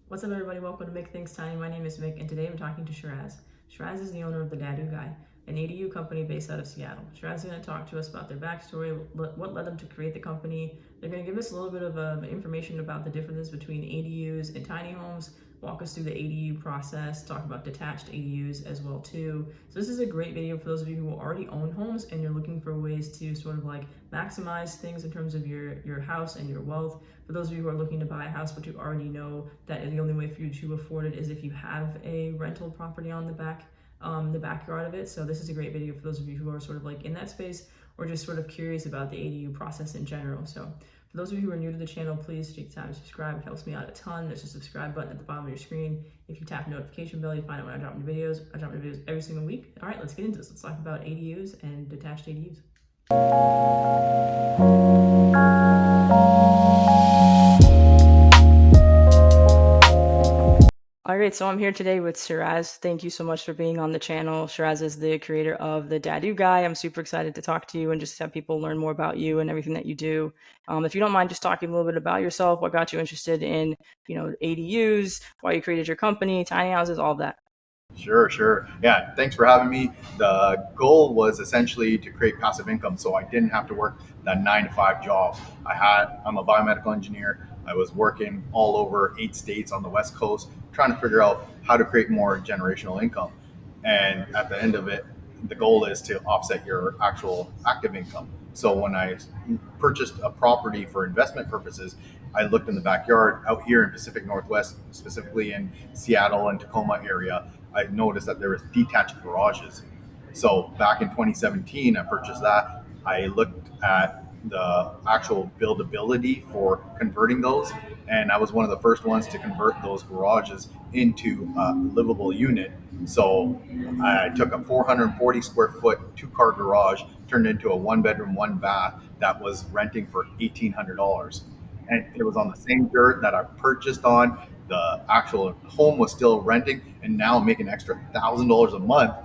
What's up, everybody? Welcome to Make Things Tiny. My name is Mick, and today I'm talking to Shiraz. Shiraz is the owner of the DADU Guy, an ADU company based out of Seattle. Shiraz is going to talk to us about their backstory, what led them to create the company. They're going to give us a little bit of information about the differences between ADUs and tiny homes, walk us through the ADU process, talk about detached ADUs as well too. So this is a great video for those of you who already own homes and you're looking for ways to sort of like maximize things in terms of your house and your wealth. For those of you who are looking to buy a house but you already know that the only way for you to afford it is if you have a rental property on the backyard of it. So this is a great video for those of you who are sort of like in that space or just sort of curious about the ADU process in general. So for those of you who are new to the channel, please take the time to subscribe. It helps me out a ton. There's a subscribe button at the bottom of your screen. If you tap the notification bell, you find out when I drop new videos. I drop new videos every single week. All right, let's get into this. Let's talk about ADUs and detached ADUs. All right, so I'm here today with Shiraz. Thank you so much for being on the channel. Shiraz is the creator of the DADU Guy. I'm super excited to talk to you and just have people learn more about you and everything that you do. If you don't mind just talking a little bit about yourself, what got you interested in, ADUs, why you created your company, tiny houses, all of that. Sure. Yeah, thanks for having me. The goal was essentially to create passive income so I didn't have to work that 9 to 5 job. I'm a biomedical engineer. I was working all over 8 states on the West Coast, trying to figure out how to create more generational income. And at the end of it, the goal is to offset your actual active income. So when I purchased a property for investment purposes, I looked in the backyard out here in Pacific Northwest, specifically in Seattle and Tacoma area. I noticed that there was detached garages. So back in 2017, I purchased that. I looked at the actual buildability for converting those, and I was one of the first ones to convert those garages into a livable unit. So I took a 440 square foot 2 car garage, turned it into a 1 bedroom, 1 bath that was renting for $1,800. And it was on the same dirt that I purchased on. The actual home was still renting, and now I'm making an extra $1,000 a month.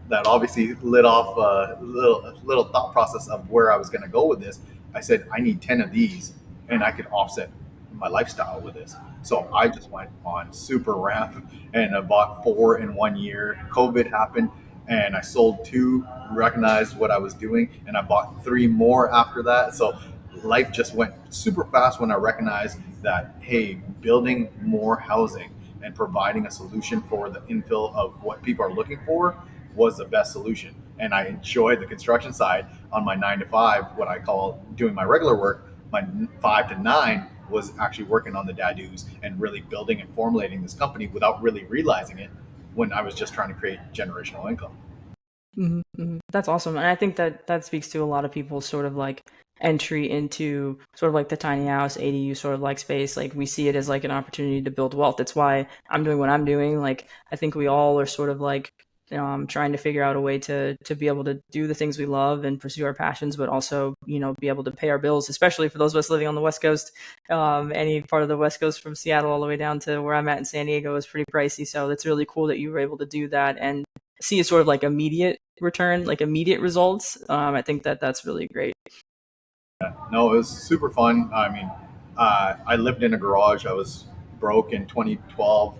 That obviously lit off a little thought process of where I was going to go with this. I said I need 10 of these, and I could offset my lifestyle with this. So I just went on super ramp, and I bought 4 in 1 year. COVID happened, and I sold 2, recognized what I was doing, and I bought 3 more after that. So life just went super fast when I recognized that, hey, building more housing and providing a solution for the infill of what people are looking for was the best solution. And I enjoy the construction side on my 9 to 5, what I call doing my regular work. My 5 to 9 was actually working on the DADUs and really building and formulating this company without really realizing it when I was just trying to create generational income. That's awesome. And I think that speaks to a lot of people's sort of like entry into sort of like the tiny house ADU sort of like space. Like we see it as like an opportunity to build wealth. That's why I'm doing what I'm doing. Like I think we all are sort of like trying to figure out a way to be able to do the things we love and pursue our passions, but also be able to pay our bills. Especially for those of us living on the West Coast, any part of the West Coast from Seattle all the way down to where I'm at in San Diego is pretty pricey. So it's really cool that you were able to do that and see a sort of like immediate return, like immediate results. I think that's really great. No, it was super fun. I mean, I lived in a garage. I was broke in 2012,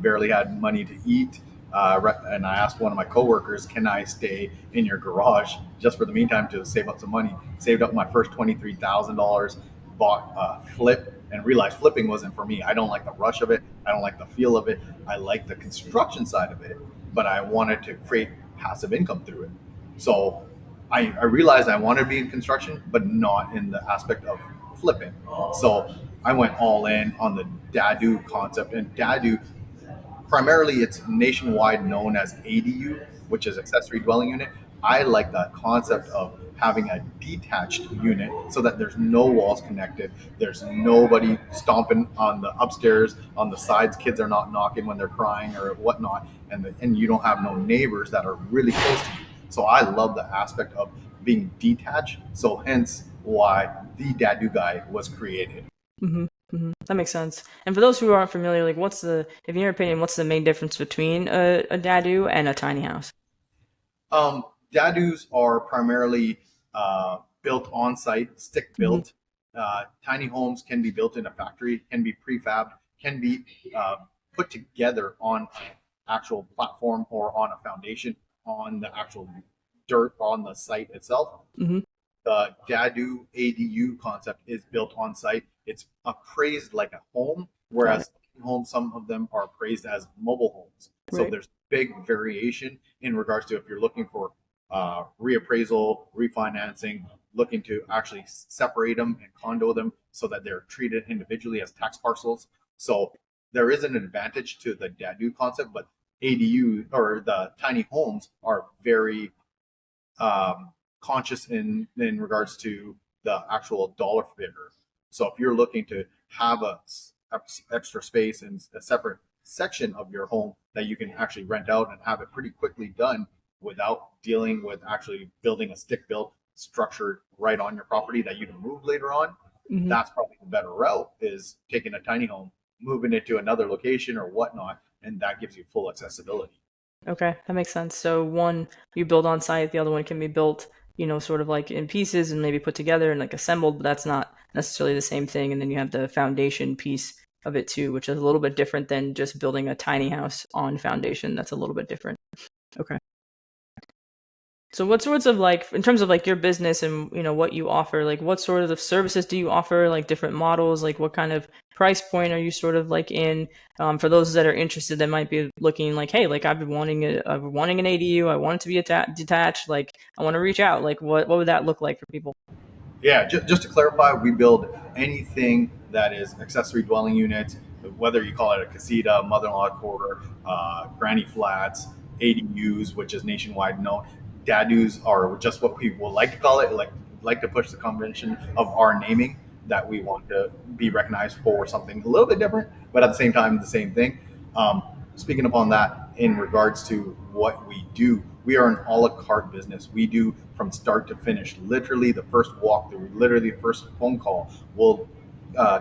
barely had money to eat. And I asked one of my coworkers, "Can I stay in your garage just for the meantime to save up some money?" Saved up my first $23,000, bought a flip, and realized flipping wasn't for me. I don't like the rush of it. I don't like the feel of it. I like the construction side of it, but I wanted to create passive income through it. So I realized I wanted to be in construction, but not in the aspect of flipping. So I went all in on the DADU concept. And DADU, primarily, it's nationwide known as ADU, which is accessory dwelling unit. I like the concept of having a detached unit so that there's no walls connected. There's nobody stomping on the upstairs, on the sides. Kids are not knocking when they're crying or whatnot, and you don't have no neighbors that are really close to you. So I love the aspect of being detached. So hence why the DADU Guy was created. That makes sense. And for those who aren't familiar, like in your opinion, what's the main difference between a dadu and a tiny house? DADUs are primarily built on site, stick Hmm. built. Tiny homes can be built in a factory, can be prefabbed, can be put together on an actual platform or on a foundation on the actual dirt on the site itself. Mm-hmm. The DADU ADU concept is built on site. It's appraised like a home, whereas homes, some of them are appraised as mobile homes. So Right. there's big variation in regards to if you're looking for reappraisal, refinancing, looking to actually separate them and condo them so that they're treated individually as tax parcels. So there is an advantage to the DADU concept, but ADU or the tiny homes are very conscious in regards to the actual dollar figure. So if you're looking to have a extra space and a separate section of your home that you can actually rent out and have it pretty quickly done without dealing with actually building a stick built structure right on your property that you can move later on, Mm-hmm. that's probably the better route is taking a tiny home, moving it to another location or whatnot, and that gives you full accessibility. Okay, that makes sense. So one you build on site, the other one can be built, sort of like in pieces and maybe put together and like assembled, but that's not necessarily the same thing. And then you have the foundation piece of it too, which is a little bit different than just building a tiny house on foundation. That's a little bit different. Okay. So what sorts of like, in terms of like your business and what you offer, like what sort of services do you offer, like different models, like what kind of price point are you sort of like in, for those that are interested that might be looking like, hey, like I've been wanting an ADU, I want it to be detached, like I want to reach out, like what would that look like for people? Yeah, just to clarify, we build anything that is accessory dwelling units, whether you call it a casita, mother-in-law quarter, granny flats, ADUs, which is nationwide known. DADUs are just what people like to call it, like to push the convention of our naming that we want to be recognized for something a little bit different, but at the same time, the same thing. Um, Speaking upon that, in regards to what we do, we are an a la carte business. We do from start to finish. Literally, the first walkthrough, literally the first phone call, will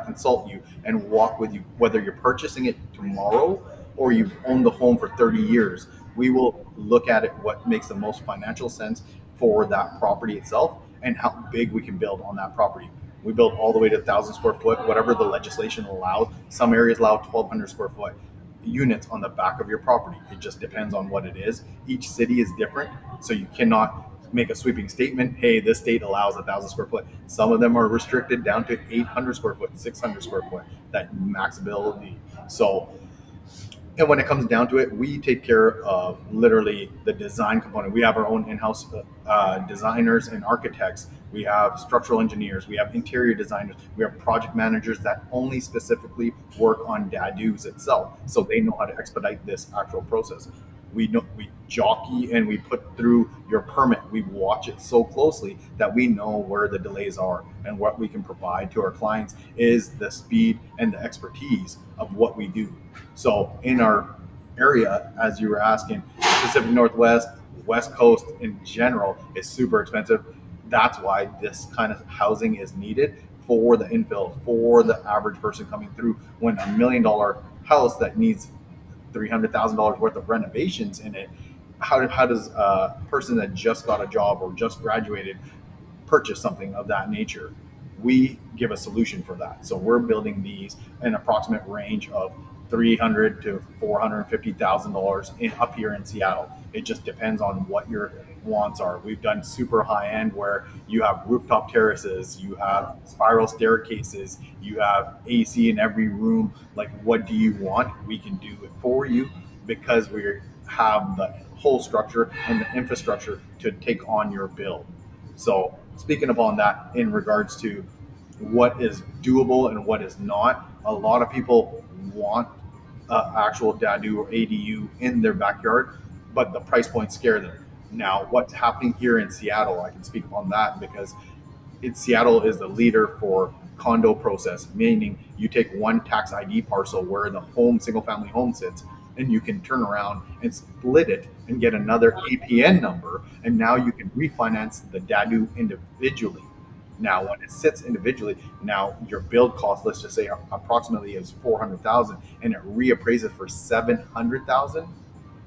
consult you and walk with you, whether you're purchasing it tomorrow or you've owned the home for 30 years. We will look at it, what makes the most financial sense for that property itself, and how big we can build on that property. We build all the way to 1,000 square foot, whatever the legislation allows. Some areas allow 1,200 square foot units on the back of your property. It just depends on what it is. Each city is different, so you cannot make a sweeping statement. Hey, this state allows 1,000 square foot. Some of them are restricted down to 800 square foot, 600 square foot. That maxability. So and when it comes down to it, we take care of literally the design component. We have our own in-house designers and architects. We have structural engineers. We have interior designers. We have project managers that only specifically work on DADUs itself, so they know how to expedite this actual process. We jockey and we put through your permit. We watch it so closely that we know where the delays are, and what we can provide to our clients is the speed and the expertise of what we do. So in our area, as you were asking, Pacific Northwest, West Coast in general is super expensive. That's why this kind of housing is needed for the infill, for the average person coming through. When $1 million house that needs $300,000 worth of renovations in it, how does a person that just got a job or just graduated purchase something of that nature? We give a solution for that. So we're building these an approximate range of $300,000 to $450,000 up here in Seattle. It just depends on what your wants are. We've done super high end where you have rooftop terraces, you have spiral staircases, you have AC in every room. Like, what do you want? We can do it for you because we have the whole structure and the infrastructure to take on your build. So speaking upon that in regards to what is doable and what is not, a lot of people want actual DADU or ADU in their backyard, but the price points scare them. Now, what's happening here in Seattle, I can speak upon that because Seattle is the leader for condo process, meaning you take one tax ID parcel where the single family home sits, and you can turn around and split it and get another APN number, and now you can refinance the DADU individually. Now, when it sits individually, now your build cost, let's just say approximately is 400,000, and it reappraises for 700,000.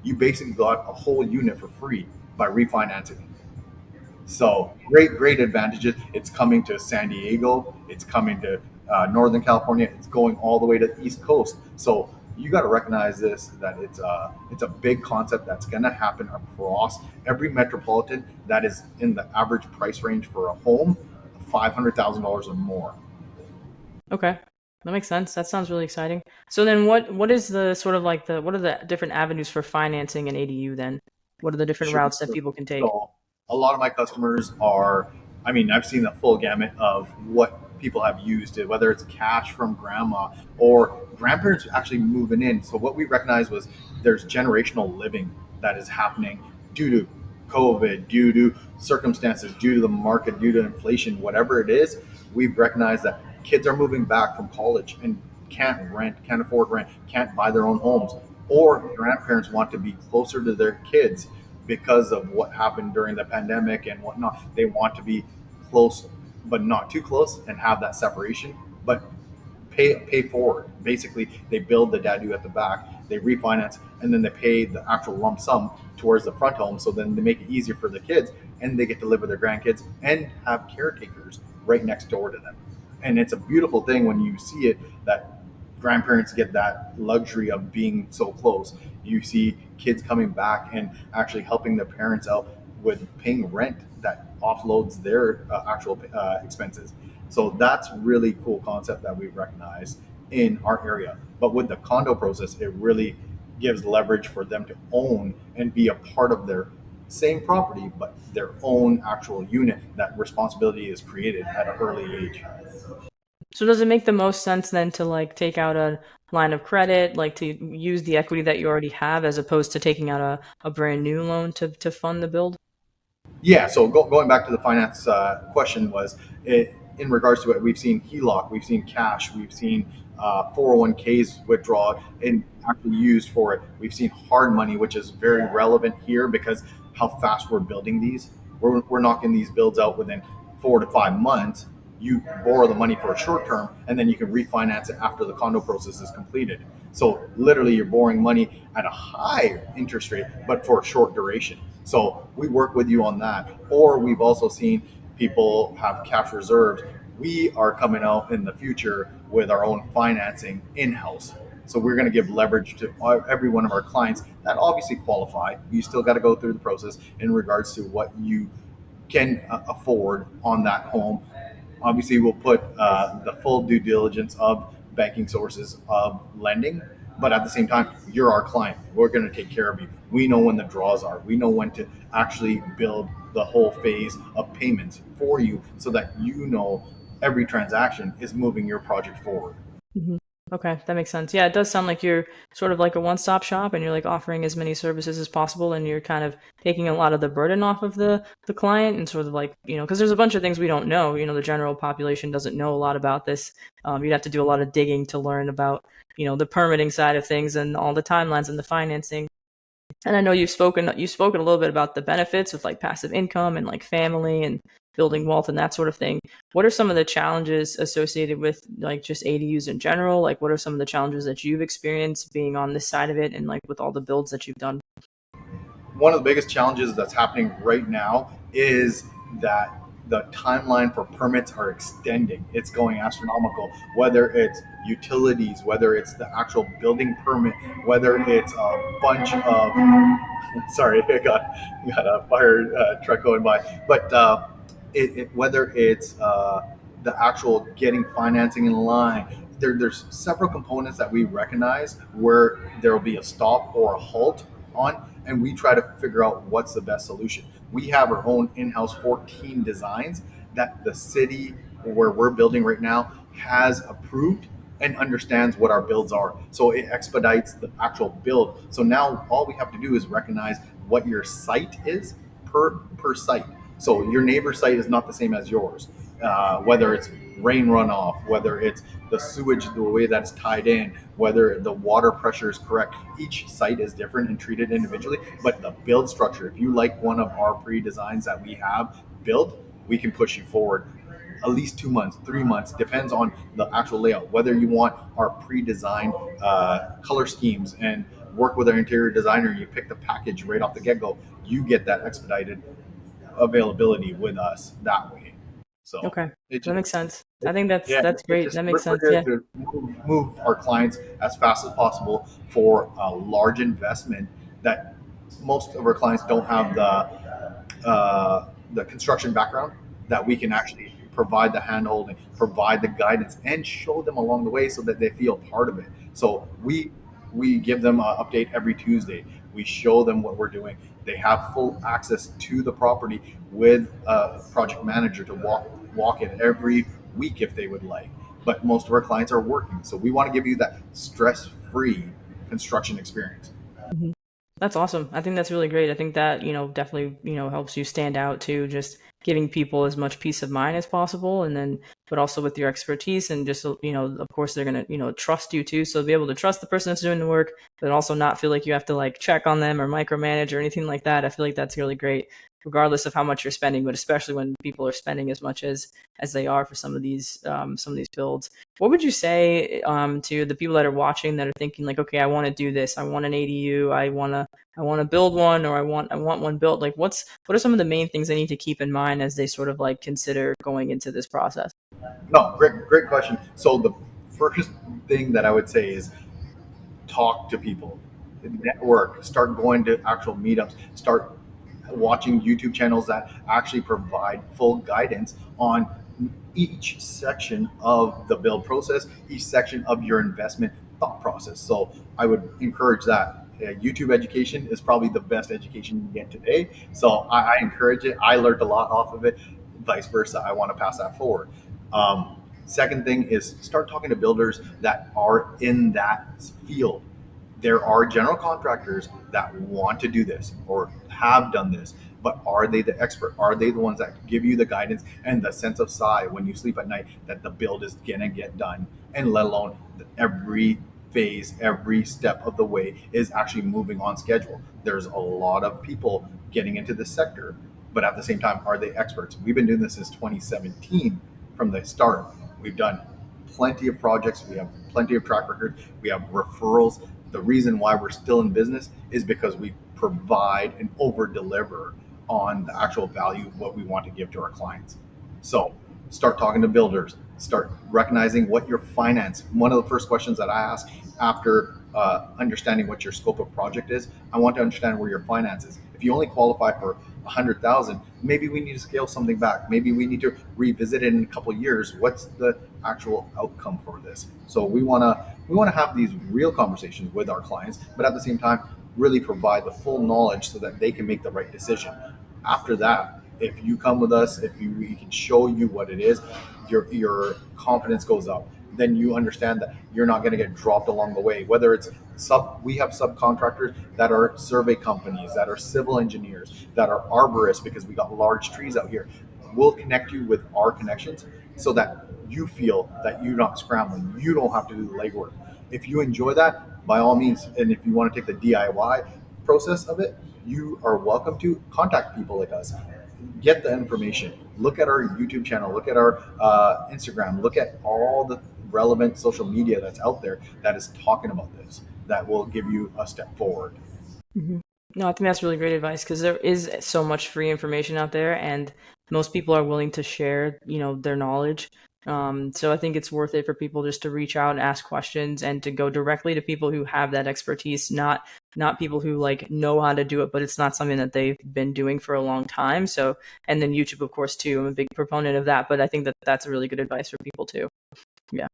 You basically got a whole unit for free by refinancing it. So great advantages. It's coming to San Diego. It's coming to Northern California. It's going all the way to the East Coast. So you got to recognize this, that it's a big concept that's going to happen across every metropolitan that is in the average price range for a home, $500,000 or more. Okay. That makes sense. That sounds really exciting. So then what is the sort of like what are the different avenues for financing an ADU then? What are the different Sure. routes that people can take? So a lot of my customers are, I mean, I've seen the full gamut of what people have used it, whether it's cash from grandma or grandparents actually moving in. So what we recognized was there's generational living that is happening due to COVID, due to circumstances, due to the market, due to inflation, whatever it is. We've recognized that kids are moving back from college and can't rent, can't afford rent, can't buy their own homes, or grandparents want to be closer to their kids because of what happened during the pandemic and whatnot. They want to be close, but not too close, and have that separation, but pay forward. Basically, they build the DADU at the back, they refinance, and then they pay the actual lump sum towards the front home. So then they make it easier for the kids, and they get to live with their grandkids and have caretakers right next door to them. And it's a beautiful thing when you see it, that grandparents get that luxury of being so close. You see kids coming back and actually helping their parents out with paying rent that offloads their actual expenses. So that's really cool concept that we recognize in our area. But with the condo process, it really gives leverage for them to own and be a part of their same property, but their own actual unit. That responsibility is created at an early age. So does it make the most sense then to like take out a line of credit, like to use the equity that you already have as opposed to taking out a brand new loan to fund the build? Yeah, so going back to the finance question was in regards to it, we've seen HELOC, we've seen cash, we've seen 401ks withdrawn and actually used for it. We've seen hard money, which is very relevant here because how fast we're building these. We're knocking these builds out within 4 to 5 months. You borrow the money for a short term and then you can refinance it after the condo process is completed. So literally you're borrowing money at a high interest rate, but for a short duration. So we work with you on that. Or we've also seen people have cash reserves. We are coming out in the future with our own financing in-house. So we're going to give leverage to every one of our clients that obviously qualify. You still got to go through the process in regards to what you can afford on that home. Obviously, we'll put the full due diligence of banking sources of lending, but at the same time, you're our client. We're going to take care of you. We know when the draws are. We know when to actually build the whole phase of payments for you so that you know every transaction is moving your project forward. Mhm. Okay, that makes sense. Yeah, it does sound like you're sort of like a one-stop shop and you're like offering as many services as possible and you're kind of taking a lot of the burden off of the client and sort of like, because there's a bunch of things we don't know. The general population doesn't know a lot about this. You'd have to do a lot of digging to learn about, the permitting side of things and all the timelines and the financing. And I know you've spoken a little bit about the benefits of like passive income and like family and building wealth and that sort of thing. What are some of the challenges associated with like just ADUs in general? Like what are some of the challenges that you've experienced being on this side of it and like with all the builds that you've done? One of the biggest challenges that's happening right now is that the timeline for permits are extending. It's going astronomical, whether it's utilities, whether it's the actual building permit, whether it's a bunch of sorry, I got a fire truck going by, but whether it's the actual getting financing in line, there's several components that we recognize where there will be a stop or a halt on, and we try to figure out what's the best solution. We have our own in-house 14 designs that the city where we're building right now has approved and understands what our builds are. So it expedites the actual build. So now all we have to do is recognize what your site is per site. So your neighbor's site is not the same as yours. Whether it's rain runoff, whether it's the sewage, the way that's tied in, whether the water pressure is correct. Each site is different and treated individually, but the build structure, if you like one of our pre-designs that we have built, we can push you forward at least 2 months, 3 months, depends on the actual layout. Whether you want our pre-designed color schemes and work with our interior designer, you pick the package right off the get-go, you get that expedited availability with us that way. So Okay, it that just, makes sense. I think Yeah, that's it's great. just That makes we're sense. here Yeah. to move our clients as fast as possible for a large investment that most of our clients don't have the construction background that we can actually provide the handholding, provide the guidance, and show them along the way so that they feel part of it. So we give them an update every Tuesday. We show them what we're doing. They have full access to the property with a project manager to walk it every week if they would like. But most of our clients are working, so we want to give you that stress-free construction experience. Mhm. That's awesome. I think that's really great. I think that, definitely, helps you stand out too, just giving people as much peace of mind as possible. And then, but also with your expertise and just, of course they're going to, trust you too. So be able to trust the person that's doing the work, but also not feel like you have to like check on them or micromanage or anything like that. I feel like that's really great, regardless of how much you're spending, but especially when people are spending as much as they are for some of these builds. What would you say to the people that are watching that are thinking like, okay, I want to do this. I want an ADU. I want to build one, or I want one built. Like, what are some of the main things they need to keep in mind as they sort of like consider going into this process? No, great question. So the first thing that I would say is talk to people, network, start going to actual meetups, start watching YouTube channels that actually provide full guidance on each section of the build process, each section of your investment thought process. So I would encourage that. YouTube education is probably the best education you get today. So I encourage it. I learned a lot off of it. Vice versa, I want to pass that forward. Second thing is start talking to builders that are in that field. There are general contractors that want to do this or have done this, but are they the expert? Are they the ones that give you the guidance and the sense of sigh when you sleep at night that the build is gonna get done? And let alone every phase, every step of the way is actually moving on schedule. There's a lot of people getting into this sector, but at the same time, are they experts? We've been doing this since 2017 from the start. We've done plenty of projects. We have plenty of track record. We have referrals. The reason why we're still in business is because we provide and over deliver on the actual value of what we want to give to our clients. So start talking to builders, start recognizing what your finance. One of the first questions that I ask after understanding what your scope of project is, I want to understand where your finance is. If you only qualify for 100,000, maybe we need to scale something back. Maybe we need to revisit it in a couple of years. What's the actual outcome for this? So we want to have these real conversations with our clients, but at the same time, really provide the full knowledge so that they can make the right decision. After that, if you come with us, if we can show you what it is, your confidence goes up. Then you understand that you're not going to get dropped along the way. Whether it's we have subcontractors that are survey companies, that are civil engineers, that are arborists because we got large trees out here. We'll connect you with our connections so that you feel that you're not scrambling. You don't have to do the legwork. If you enjoy that, by all means, and if you want to take the DIY process of it, you are welcome to contact people like us. Get the information. Look at our YouTube channel. Look at our Instagram. Look at all the relevant social media that's out there that is talking about this. That will give you a step forward. Mhm. No, I think that's really great advice because there is so much free information out there, and most people are willing to share, their knowledge. So I think it's worth it for people just to reach out and ask questions and to go directly to people who have that expertise, not people who like know how to do it, but it's not something that they've been doing for a long time. So, and then YouTube, of course, too. I'm a big proponent of that, but I think that that's a really good advice for people too. Yeah.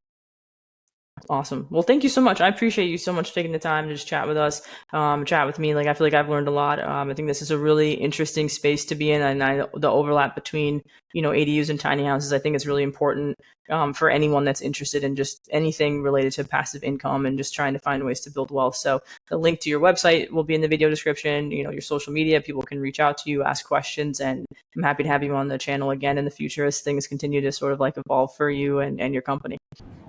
Awesome. Well, thank you so much. I appreciate you so much taking the time to just chat with us, chat with me. Like, I feel like I've learned a lot. I think this is a really interesting space to be in, and the overlap between, ADUs and tiny houses, I think is really important for anyone that's interested in just anything related to passive income and just trying to find ways to build wealth. So the link to your website will be in the video description, your social media, people can reach out to you, ask questions, and I'm happy to have you on the channel again in the future as things continue to sort of like evolve for you and your company.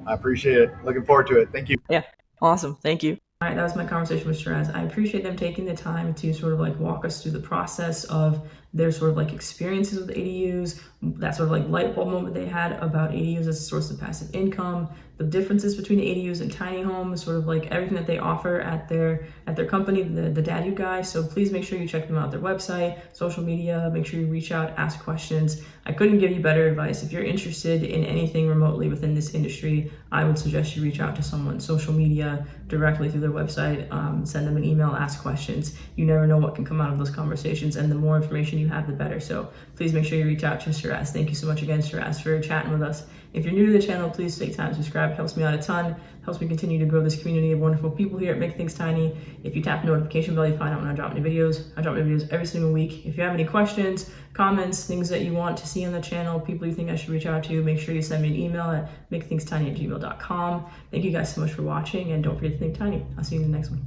I appreciate it. Looking forward to it. Thank you. Yeah. Awesome. Thank you. All right, that was my conversation with Shiraz. I appreciate them taking the time to sort of like walk us through the process of their sort of like experiences with ADUs, that sort of like light bulb moment they had about ADUs as a source of passive income, the differences between ADUs and tiny homes, sort of like everything that they offer at their company, the DADU Guy. So please make sure you check them out, their website, social media. Make sure you reach out, ask questions. I couldn't give you better advice. If you're interested in anything remotely within this industry, I would suggest you reach out to someone, social media, directly through their website, send them an email, ask questions. You never know what can come out of those conversations, and the more information you have, the better. So please make sure you reach out to Shiraz. Thank you so much again, Shiraz, for chatting with us. If you're new to the channel, please take time to subscribe. It helps me out a ton. Helps me continue to grow this community of wonderful people here at Make Things Tiny. If you tap the notification bell, you find out when I drop new videos. I drop new videos every single week. If you have any questions, comments, things that you want to see on the channel, people you think I should reach out to, make sure you send me an email at makethingstiny@gmail.com. Thank you guys so much for watching, and don't forget to think tiny. I'll see you in the next one.